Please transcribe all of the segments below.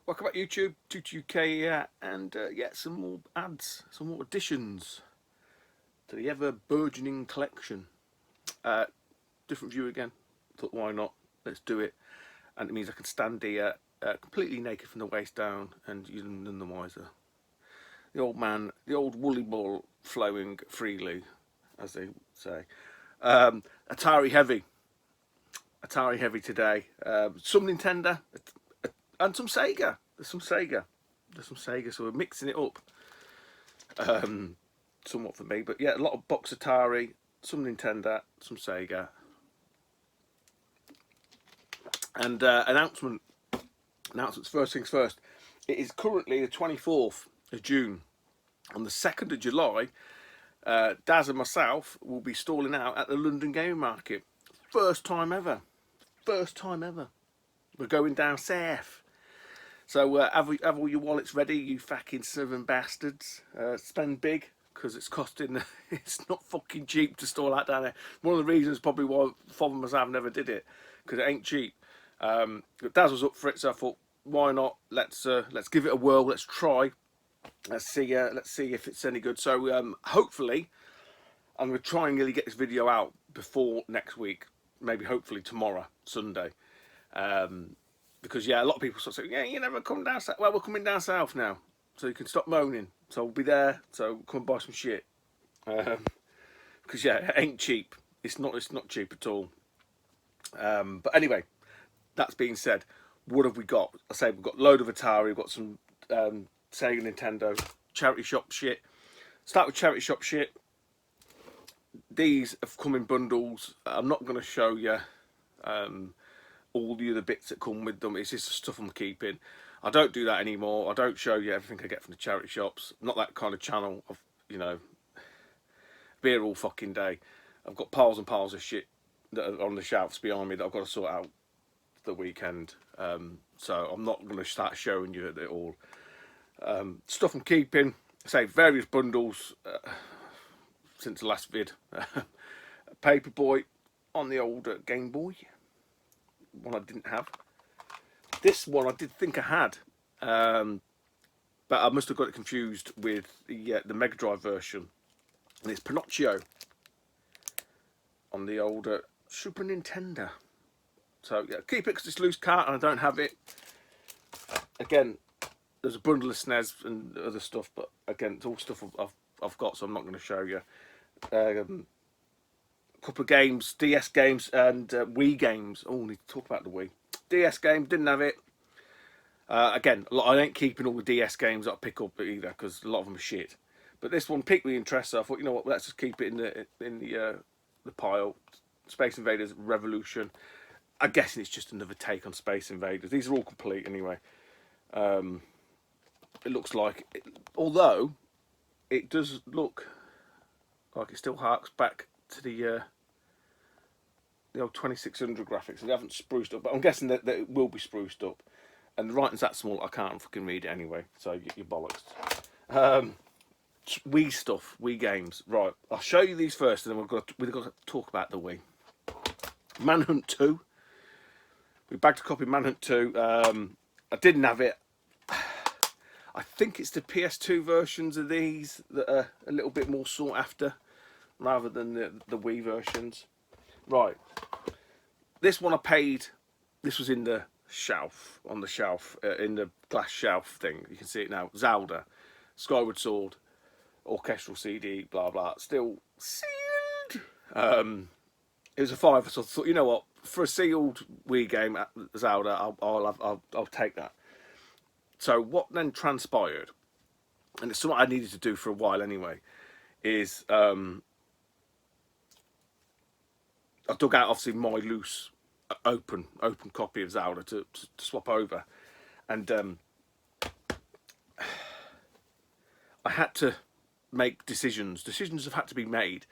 Welcome back YouTube, 22K here, and yeah, some more ads, some more additions to the ever burgeoning collection. Different view again, thought why not, let's do it. And it means I can stand here completely naked from the waist down and you're none the wiser. The old man, the old woolly ball flowing freely, as they say. Atari heavy. Atari heavy today. Some Nintendo and some Sega. There's some Sega. So we're mixing it up somewhat for me. But yeah, a lot of box Atari, some Nintendo, some Sega. And announcements. First things first. It is currently the 24th of June. On the 2nd of July, Daz and myself will be stalling out at the London Game Market. First time ever. We're going down south. So have all your wallets ready, you fucking southern bastards. Spend big, because it's costing, it's not fucking cheap to stall out down there. One of the reasons probably why Father myself never did it, because it ain't cheap. But Daz was up for it, so I thought, why not? Let's give it a whirl. Let's try. Let's see if it's any good. So hopefully, I'm gonna try and really get this video out before next week. Maybe hopefully tomorrow, Sunday. Because yeah, a lot of people sort of say, yeah, you never come down south. Well, we're coming down south now, so you can stop moaning. So we'll be there. So come and buy some shit. Because yeah, it ain't cheap. It's not cheap at all. But anyway, that's being said, what have we got? I say we've got a load of Atari. We've got some Sega, Nintendo, charity shop shit. Start with charity shop shit. These have come in bundles. I'm not going to show you all the other bits that come with them. It's just the stuff I'm keeping. I don't do that anymore. I don't show you everything I get from the charity shops. I'm not that kind of channel. I've, beer all fucking day. I've got piles and piles of shit that are on the shelves behind me that I've got to sort out the weekend. So I'm not going to start showing you it all. Stuff I'm keeping. Say various bundles since the last vid. Paperboy on the old Game Boy. One I didn't have. This one I did think I had, but I must have got it confused with the Megadrive version. And it's Pinocchio on the old Super Nintendo. So yeah, keep it because it's loose cart and I don't have it. Again, there's a bundle of SNES and other stuff, but again, it's all stuff I've got, so I'm not going to show you. A couple of games, DS games and Wii games. Oh, I need to talk about the Wii. DS game, didn't have it. Again, I ain't keeping all the DS games that I pick up either, because a lot of them are shit. But this one piqued my interest, so I thought, you know what, let's just keep it in the pile. Space Invaders Revolution. I'm guessing it's just another take on Space Invaders. These are all complete anyway. It looks like, although it does look like it still harks back to the old 2600 graphics. They haven't spruced up, but I'm guessing that it will be spruced up. And the writing's that small, I can't fucking read it anyway, so you're bollocks. Wii stuff, Wii games. Right, I'll show you these first, and then we've got to talk about the Wii. Manhunt 2. We bagged a copy of Manhunt 2. I didn't have it. I think it's the PS2 versions of these that are a little bit more sought after, rather than the Wii versions. Right, this one I paid. This was in the shelf, on the shelf, in the glass shelf thing. You can see it now. Zelda, Skyward Sword, orchestral CD, blah blah. Still sealed. It was a £5, so I thought, you know what, for a sealed Wii game, Zelda, I'll take that. So what then transpired, and it's something I needed to do for a while anyway, is I dug out obviously my loose open copy of Zelda to swap over, and I had to make decisions. Decisions have had to be made,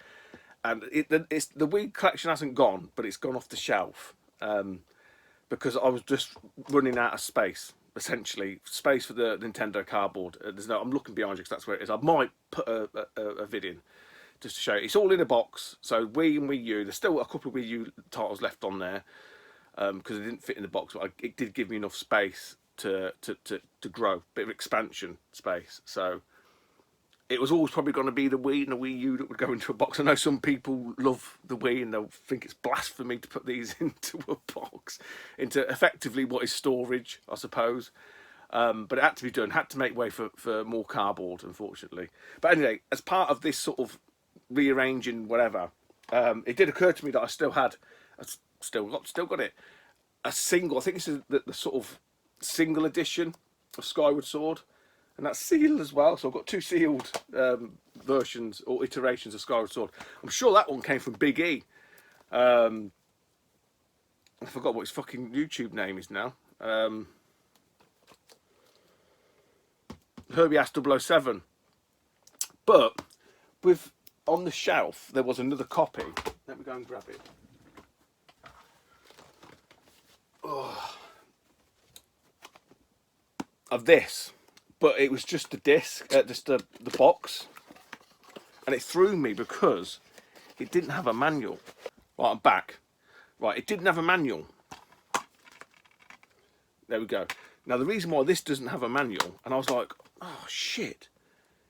and it's the Wii collection hasn't gone, but it's gone off the shelf because I was just running out of space. Essentially, space for the Nintendo cardboard. I'm looking behind you because that's where it is. I might put a vid in just to show you. It's all in a box. So Wii and Wii U. There's still a couple of Wii U titles left on there because it didn't fit in the box, but it did give me enough space. to grow, bit of expansion space. So it was always probably going to be the Wii and the Wii U that would go into a box. I know some people love the Wii and they'll think it's blasphemy to put these into a box, into effectively what is storage, I suppose. But it had to be done, had to make way for more cardboard, unfortunately. But anyway, as part of this sort of rearranging whatever, it did occur to me that I still had, still got it, a single, I think this is the sort of single edition of Skyward Sword. And that's sealed as well, so I've got 2 sealed versions or iterations of Skyward Sword. I'm sure that one came from Big E. I forgot what his fucking YouTube name is now. Herbie Ass 007. But with on the shelf there was another copy. Let me go and grab it. Oh. Of this. But it was just the disc, just the box, and it threw me because it didn't have a manual. Right, I'm back. Right, it didn't have a manual. There we go. Now the reason why this doesn't have a manual, and I was like, oh shit,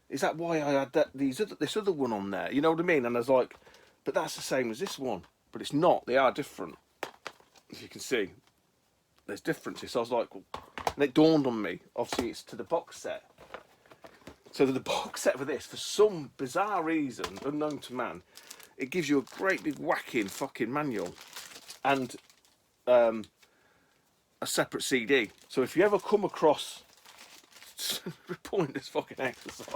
is that why I had this other one on there? You know what I mean? And I was like, but that's the same as this one, but it's not. They are different. As you can see, there's differences. So I was like, well, and it dawned on me, obviously it's to the box set. So the box set for this, for some bizarre reason, unknown to man, it gives you a great big whacking fucking manual and a separate CD. So if you ever come across, pointless fucking exercise,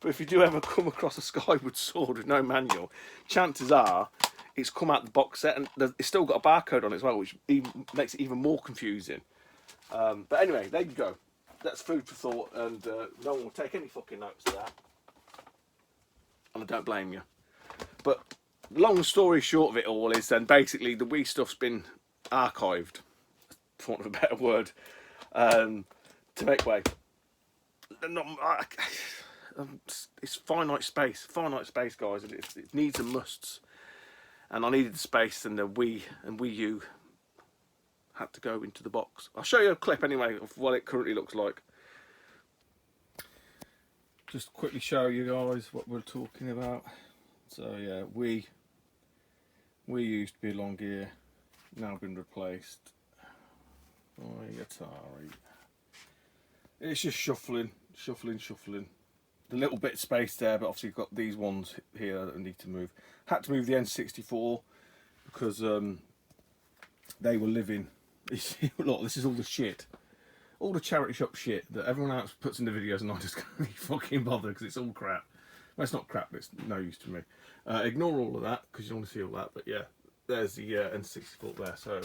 but if you do ever come across a Skyward Sword with no manual, chances are it's come out the box set and it's still got a barcode on it as well, which even makes it even more confusing. But anyway, there you go. That's food for thought, and no one will take any fucking notice of that. And I don't blame you. But long story short of it all is then basically the Wii stuff's been archived, for want of a better word, to make way. It's finite space, guys. It needs and musts. And I needed the space, and the Wii and Wii U had to go into the box. I'll show you a clip anyway of what it currently looks like. Just quickly show you guys what we're talking about. So yeah, Wii used to be along here, now been replaced by Atari. It's just shuffling. The little bit of space there, but obviously you've got these ones here that I need to move. Had to move the N64 because they were living. Look, this is all the shit, all the charity shop shit that everyone else puts in the videos, and I just can't be fucking bothered because it's all crap. Well, it's not crap, but it's no use to me. Ignore all of that because you don't want to see all that. But yeah, there's the N64 there. So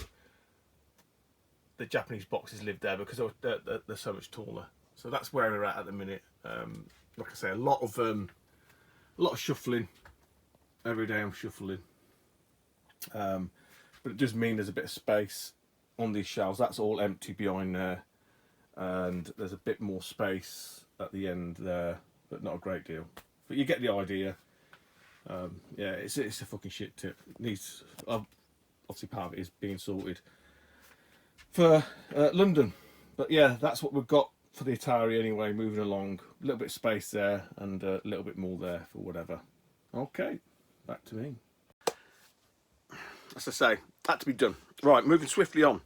the Japanese boxes live there because they're so much taller. So that's where we're at the minute. Like I say, a lot of shuffling. Every day I'm shuffling. But it does mean there's a bit of space on these shelves. That's all empty behind there, and there's a bit more space at the end there, but not a great deal. But you get the idea. Yeah, it's a fucking shit tip. It needs, obviously part of it is being sorted for London. But yeah, that's what we've got for the Atari anyway, moving along. A little bit of space there and a little bit more there for whatever. Okay, back to me. As I say, had to be done. Right, moving swiftly on.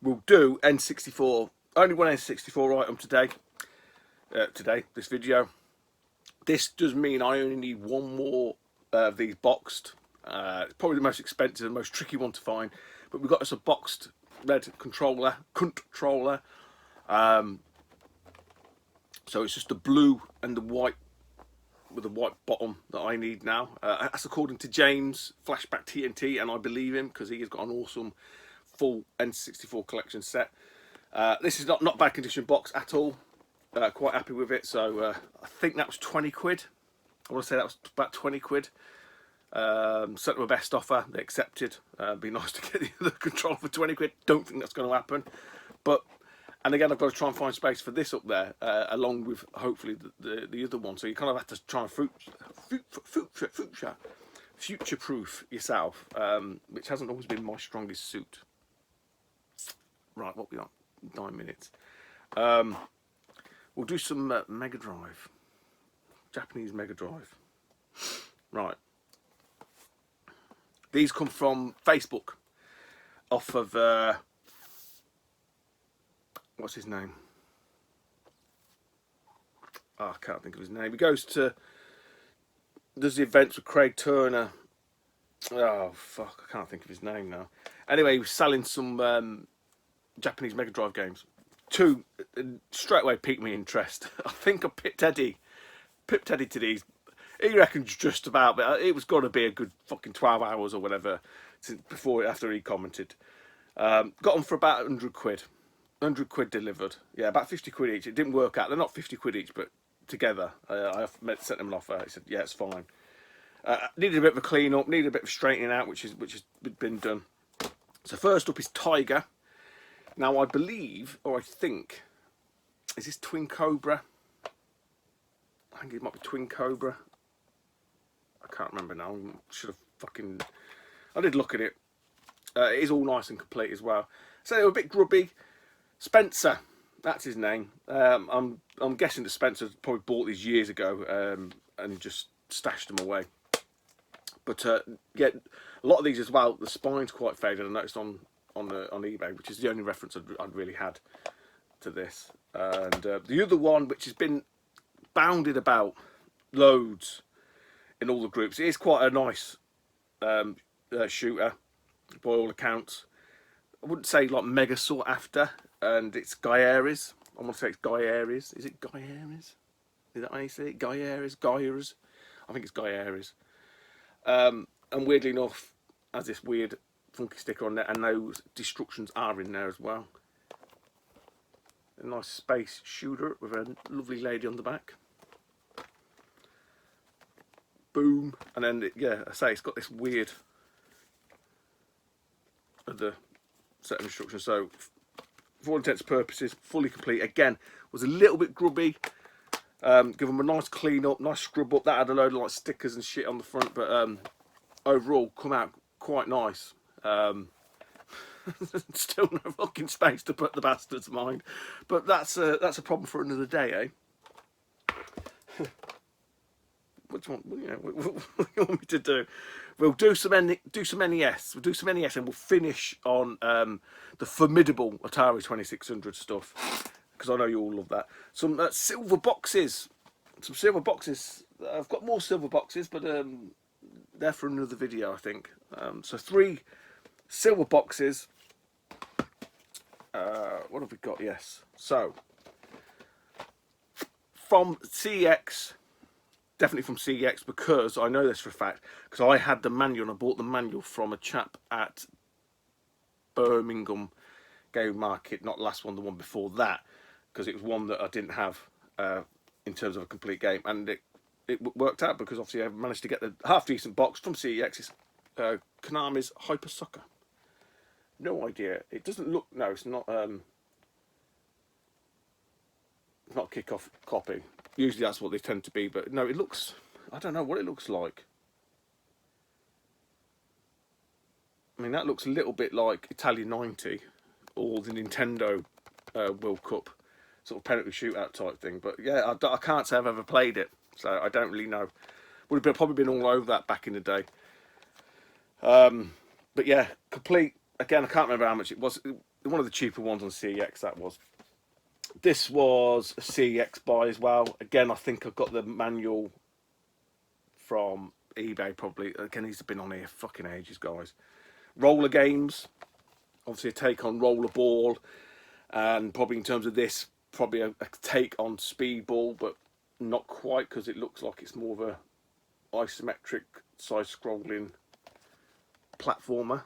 We'll do N64, only one N64 item today. This video. This does mean I only need one more of these boxed. It's probably the most expensive and most tricky one to find. But we've got us a boxed red controller. So it's just the blue and the white with a white bottom that I need now. That's according to James Flashback TNT, and I believe him because he has got an awesome full N64 collection set. This is not bad condition box at all. Quite happy with it. So I think that was 20 quid. I want to say that was about 20 quid. Sent them a best offer. They accepted. It'd be nice to get the other controller for 20 quid. Don't think that's going to happen. But and again, I've got to try and find space for this up there, along with hopefully the other one. So you kind of have to try and future-proof yourself, which hasn't always been my strongest suit. Right, what we got? 9 minutes. We'll do some Megadrive. Japanese Megadrive. Right. These come from Facebook. Off of... what's his name? Oh, I can't think of his name. He goes to... Does the events with Craig Turner. Oh, fuck. I can't think of his name now. Anyway, he was selling some Japanese Mega Drive games. Two straight away piqued my interest. I think I pipped Eddie to these. He reckons just about, but it was got to be a good fucking 12 hours or whatever after he commented. Got them for about 100 quid. 100 quid delivered. Yeah, about 50 quid each. It didn't work out. They're not 50 quid each, but together. I sent them an offer. He said, yeah, it's fine. Needed a bit of a clean up, needed a bit of straightening out, which has been done. So first up is Tiger. Now I believe, or I think, is this Twin Cobra? I think it might be Twin Cobra. I can't remember now. I did look at it. It is all nice and complete as well. So they were a bit grubby. Spencer, that's his name. I'm guessing that Spencer probably bought these years ago and just stashed them away. But yeah, a lot of these as well. The spine's quite faded. I noticed on eBay, which is the only reference I'd really had to this. And the other one, which has been bounded about loads in all the groups, it is quite a nice shooter by all accounts. I wouldn't say like mega sought after, and it's Guy Aries. I want to say it's Guy Aries. Is it Guy Aries? Is that how you say it? Guy Aries? Guyers? I think it's Guy Aries. And weirdly enough, has this weird funky sticker on there, and those destructions are in there as well. A nice space shooter with a lovely lady on the back. Boom. And then, yeah, I say it's got this weird other set of instructions. So, for all intents and purposes, fully complete. Again, was a little bit grubby. Give them a nice clean up, nice scrub up. That had a load of like stickers and shit on the front, but overall, come out quite nice. Still no fucking space to put the bastards, mind. But that's a problem for another day, eh? Which one? You know, what do you want me to do? We'll do some NES. We'll do some NES, and we'll finish on the formidable Atari 2600 stuff, because I know you all love that. Some silver boxes. Some silver boxes. I've got more silver boxes, but they're for another video, I think. So 3 silver boxes. What have we got? Yes. So from CEX. Definitely from CEX, because I know this for a fact, because I had the manual, and I bought the manual from a chap at Birmingham Game Market, not the last one, the one before that, because it was one that I didn't have in terms of a complete game, and it worked out, because obviously I managed to get the half decent box from CEX. It's Konami's Hyper Soccer. No idea. It doesn't look. No, it's not. It's not a kick-off copy. Usually that's what they tend to be, but no, it looks... I don't know what it looks like. I mean, that looks a little bit like Italia 90 or the Nintendo World Cup sort of penalty shootout type thing. But yeah, I can't say I've ever played it, so I don't really know. Would have probably been all over that back in the day. But yeah, complete. Again, I can't remember how much it was. One of the cheaper ones on CEX, that was. This was a CEX buy as well. Again, I think I got the manual from eBay probably. Again, these have been on here fucking ages, guys. Roller games. Obviously a take on Rollerball. And probably in terms of this, probably a take on Speedball, but not quite, because it looks like it's more of a isometric, side-scrolling platformer.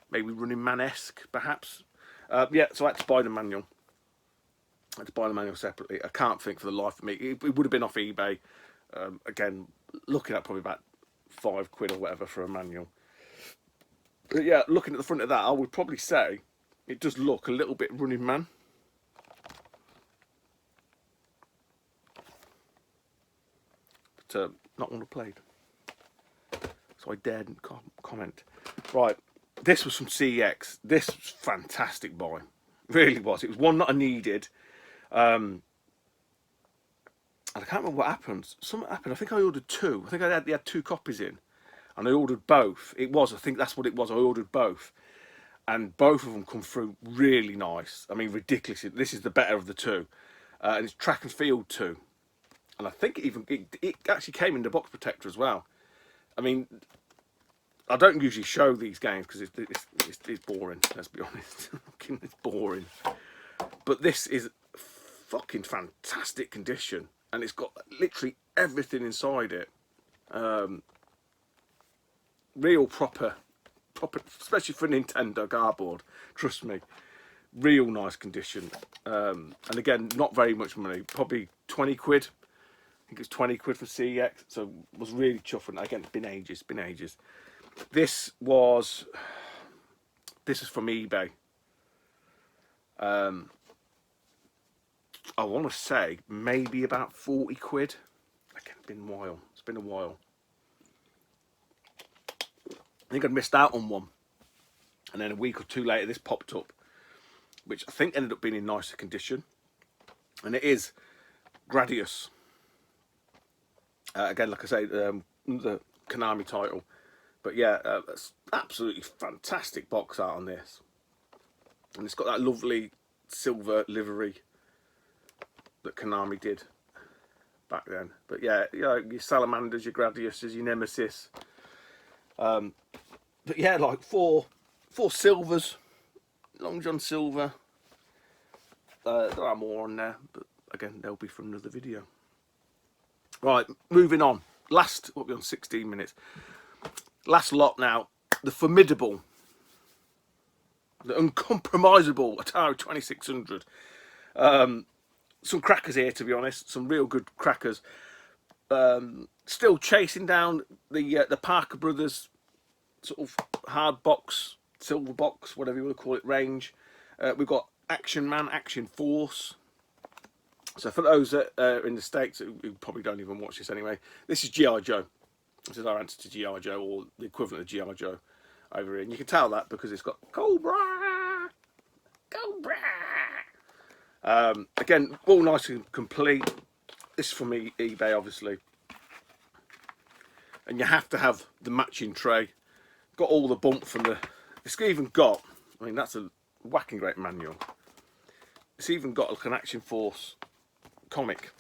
Maybe Running Man-esque, perhaps. Yeah, so I had to buy the manual. I had to buy the manual separately. I can't think for the life of me. It would have been off eBay. Again, looking at probably about £5 or whatever for a manual. But yeah, looking at the front of that, I would probably say it does look a little bit Running Man. But not one I played. So I daren't comment. Right, this was from CEX. This was fantastic buy, really was. It was one that I needed. And I can't remember what happened. Something happened. I think I ordered two. I think I had 2 copies in, and I ordered both. I think that's what it was. I ordered both, and both of them come through really nice. I mean, ridiculous. This is the better of the two, and it's Track and Field 2, and I think it actually came in the box protector as well. I mean, I don't usually show these games because it's boring. Let's be honest, it's boring. But this is fucking fantastic condition. And it's got literally everything inside it. Real proper, especially for Nintendo cardboard. Trust me, real nice condition. And again, not very much money. Probably 20 quid. I think it's 20 quid for CEX. So was really chuffing. Again, it's been ages. This was from eBay. I want to say maybe about 40 quid. Again, it's been a while. It's been a while. I think I'd missed out on one. And then a week or two later, this popped up, which I think ended up being in nicer condition. And it is Gradius. Again, like I say, the Konami title. But yeah, it's absolutely fantastic box art on this. And it's got that lovely silver livery that Konami did back then. But yeah, your Salamanders, your Gradiuses, your Nemesis. But yeah, like four silvers, Long John Silver. There are more on there, but again, they'll be from another video. Right, moving on. Last, what, we're on 16 minutes. Last lot now. The formidable, the uncompromisable Atari 2600. Some crackers here, to be honest. Some real good crackers. Still chasing down the Parker Brothers sort of hard box, silver box, whatever you want to call it, range. We've got Action Man, Action Force. So for those that are in the States who probably don't even watch this anyway, this is G.I. Joe. This is our answer to G.I. Joe, or the equivalent of G.I. Joe over here. And you can tell that because it's got Cobra! Cobra! Again, all nice and complete. This is from eBay, obviously. And you have to have the matching tray. Got all the bump from the... It's even got... I mean, that's a whacking great manual. It's even got like an Action Force comic.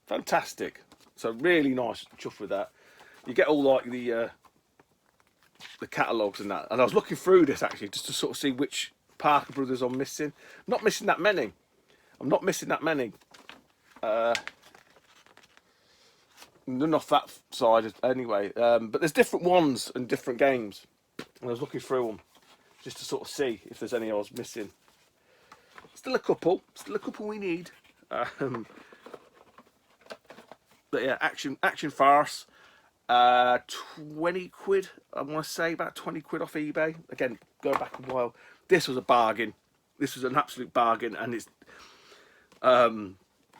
Fantastic. So really nice, chuff with that. You get all like the catalogues and that. And I was looking through this actually just to sort of see which Parker Brothers I'm missing. I'm not missing that many. I'm not missing that many. None off that side anyway. But there's different ones and different games. And I was looking through them just to sort of see if there's any I was missing. Still a couple we need. But yeah, Action Farce. 20 quid, I want to say, about 20 quid off eBay. Again, going back a while. This was a bargain. This was an absolute bargain, and it's one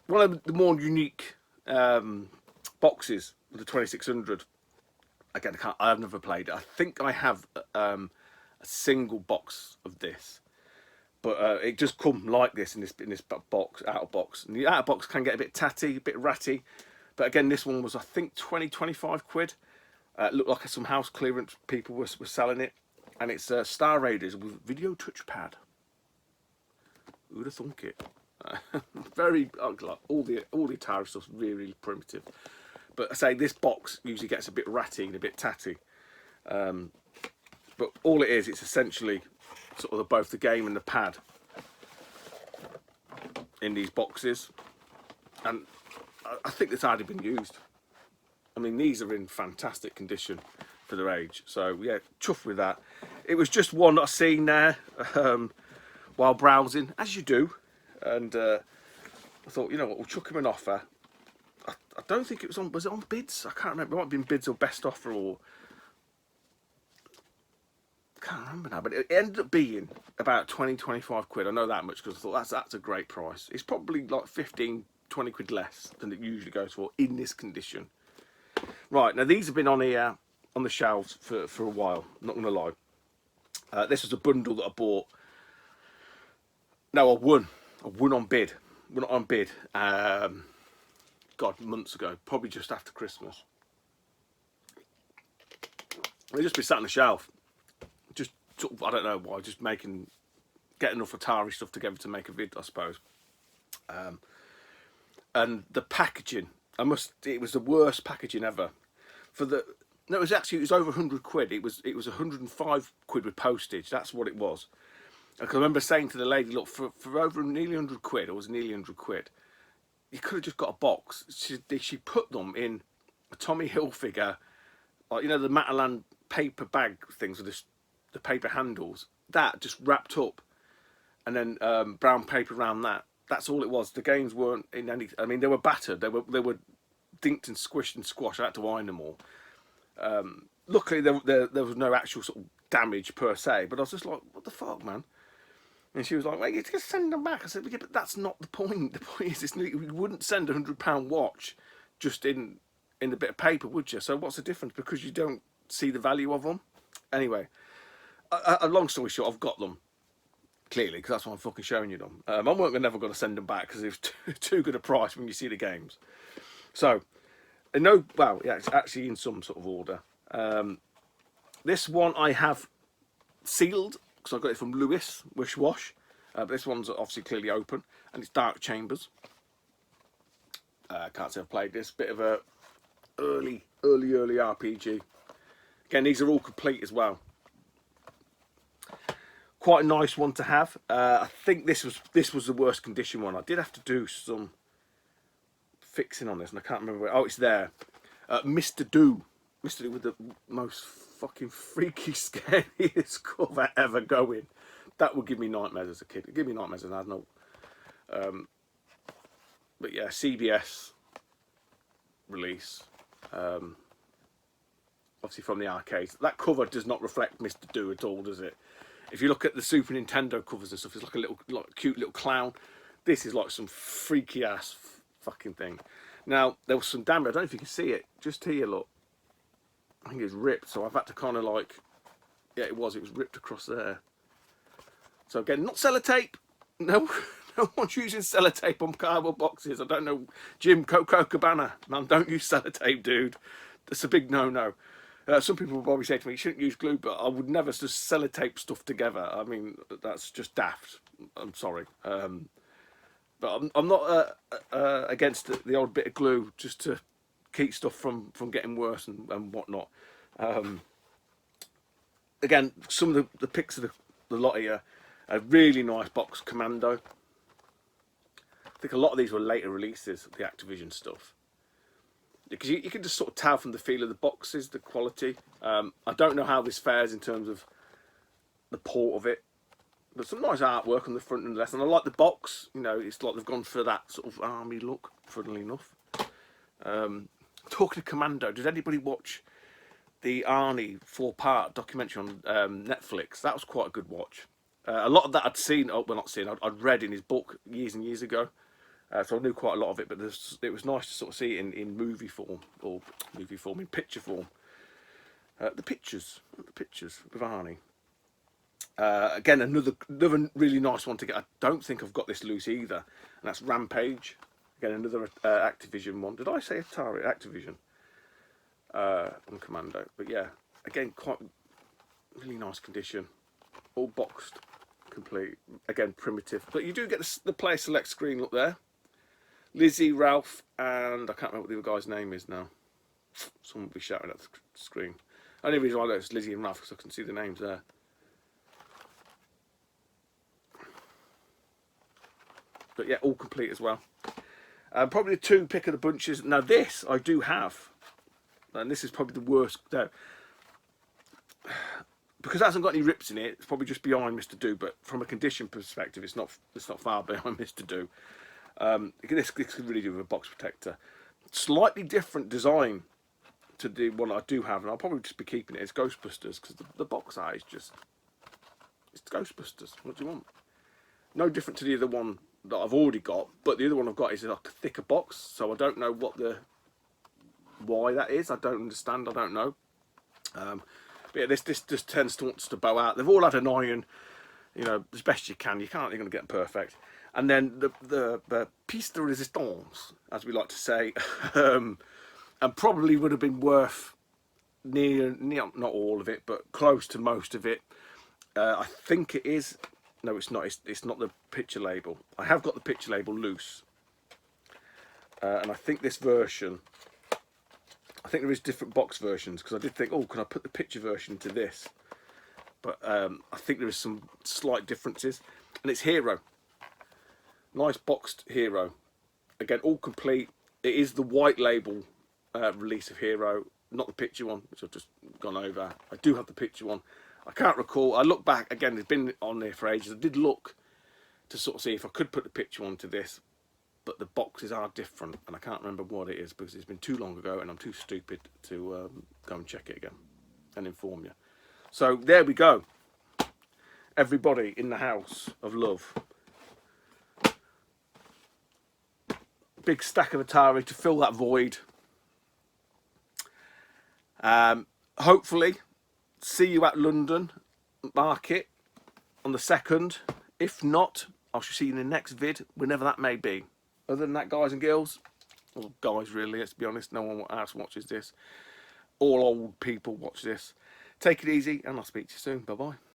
of the more unique boxes of the 2600. Again, I've never played it. I think I have a single box of this, but it just come like this in this box, out of box. And the out of box can get a bit tatty, a bit ratty. But again, this one was, I think, 20-25 quid. Looked like some house clearance people were selling it. And it's Star Raiders with video touchpad. Who'd have thunk it? Very, like, all the Atari stuff's really primitive. But I say this box usually gets a bit ratty and a bit tatty. But all it is, it's essentially sort of both the game and the pad in these boxes. And I think that's already been used. I mean, these are in fantastic condition for their age. So yeah, chuffed with that. It was just one that I seen there while browsing, as you do. And I thought, you know what, we'll chuck him an offer. I don't think it was it on bids? I can't remember. It might have been bids or best offer, or I can't remember now. But it ended up being about 20-25 quid. I know that much because I thought that's a great price. It's probably like 15-20 quid less than it usually goes for in this condition. Right, now these have been on here on the shelves for a while, not going to lie. This was a bundle that I bought. No, I won on bid. Won on bid. God, months ago, probably just after Christmas. They just be sat on the shelf, just sort of, I don't know why, just getting enough Atari stuff together to make a vid, I suppose. And the packaging, it was the worst packaging ever. No, it was over 100 quid. It was 105 quid with postage. That's what it was. I can remember saying to the lady, look, for over nearly 100 quid, or was nearly 100 quid, you could have just got a box. She put them in a Tommy Hilfiger, like, you know, the Matalan paper bag things with the paper handles. That just wrapped up, and then brown paper around that. That's all it was. The games weren't in any. I mean, they were battered. They were dinked and squished and squashed. I had to iron them all. Luckily, there was no actual sort of damage per se. But I was just like, what the fuck, man? And she was like, well, you just send them back. I said, yeah, but that's not the point. The point is, you wouldn't send a £100 watch just in a bit of paper, would you? So what's the difference? Because you don't see the value of them. Anyway, a long story short, I've got them. Clearly, because that's why I'm fucking showing you them. I'm never going to send them back because it was too good a price when you see the games. So, it's actually in some sort of order. This one I have sealed because I got it from Lewis Wish Wash. But this one's obviously clearly open, and it's Dark Chambers. Can't say I've played this. Bit of a early RPG. Again, these are all complete as well. Quite a nice one to have. I think this was the worst condition one. I did have to do some fixing on this, and I can't remember where. Oh, it's there. Mr. Do with the most fucking freaky, scariest cover ever going. That would give me nightmares as a kid. It'd give me nightmares, and I don't know. But yeah, CBS release. Obviously from the arcades. That cover does not reflect Mr. Do at all, does it? If you look at the Super Nintendo covers and stuff, it's like a cute little clown. This is like some freaky ass fucking thing. Now, there was some damage. I don't know if you can see it. Just here, look. I think it's ripped. So I've had to kind of like, yeah, it was ripped across there. So again, not sellotape. No one's using sellotape on cardboard boxes. I don't know, Jim, Coco Cabana. Man, don't use sellotape, dude. That's a big no-no. Some people will probably say to me, you shouldn't use glue, but I would never just sellotape stuff together. I mean, that's just daft. I'm sorry. But I'm not against the old bit of glue just to keep stuff from getting worse and whatnot. Again, some of the pics of the lot here, a really nice box Commando. I think a lot of these were later releases, the Activision stuff. Because you can just sort of tell from the feel of the boxes, the quality. I don't know how this fares in terms of the port of it. But some nice artwork on the front and the left. And I like the box. You know, it's like they've gone for that sort of army look, funnily enough. Talking of Commando, did anybody watch the Arnie 4-part documentary on Netflix? That was quite a good watch. A lot of that I'd seen, I'd read in his book years and years ago. So I knew quite a lot of it, but it was nice to sort of see it in movie form, in picture form. The pictures with Arnie. Again, another really nice one to get. I don't think I've got this loose either, and that's Rampage. Again, another Activision one. Did I say Atari? Activision on Commando. But yeah, again, quite really nice condition, all boxed, complete. Again, primitive, but you do get the player select screen up there. Lizzie, Ralph, and I can't remember what the other guy's name is now. Someone will be shouting at the screen. The only reason I know it's Lizzie and Ralph because I can see the names there. But yeah, all complete as well. Probably the two pick of the bunches. Now this I do have, and this is probably the worst. No, because it hasn't got any rips in it. It's probably just behind Mr. Do. But from a condition perspective, it's not far behind Mr. Do. This could really do with a box protector. Slightly different design to the one I do have, and I'll probably just be keeping it. It's Ghostbusters because the box art is just it's Ghostbusters. What do you want? No different to the other one that I've already got, but the other one I've got is like a thicker box, so I don't know why that is. I don't understand. I don't know. But yeah, this just tends to bow out. They've all had an iron, you know, as best you can. You're going to get them perfect. And then the piece de resistance, as we like to say, and probably would have been worth near not all of it, but close to most of it. I think it is. No, it's not. It's not the picture label. I have got the picture label loose, and I think this version. I think there is different box versions, because I did think, oh, can I put the picture version to this? But I think there is some slight differences, and it's Hero. Nice boxed Hero. Again, all complete. It is the white label release of Hero, not the picture one, which I've just gone over. I do have the picture one. I can't recall. I look back again. It's been on there for ages. I did look to sort of see if I could put the picture one to this, but the boxes are different, and I can't remember what it is because it's been too long ago, and I'm too stupid to go and check it again and inform you. So there we go. Everybody in the house of love. Big stack of Atari to fill that void. Hopefully, see you at London Market on the 2nd. If not, I shall see you in the next vid, whenever that may be. Other than that, guys and girls, well, guys really, let's be honest, no one else watches this. All old people watch this. Take it easy, and I'll speak to you soon. Bye-bye.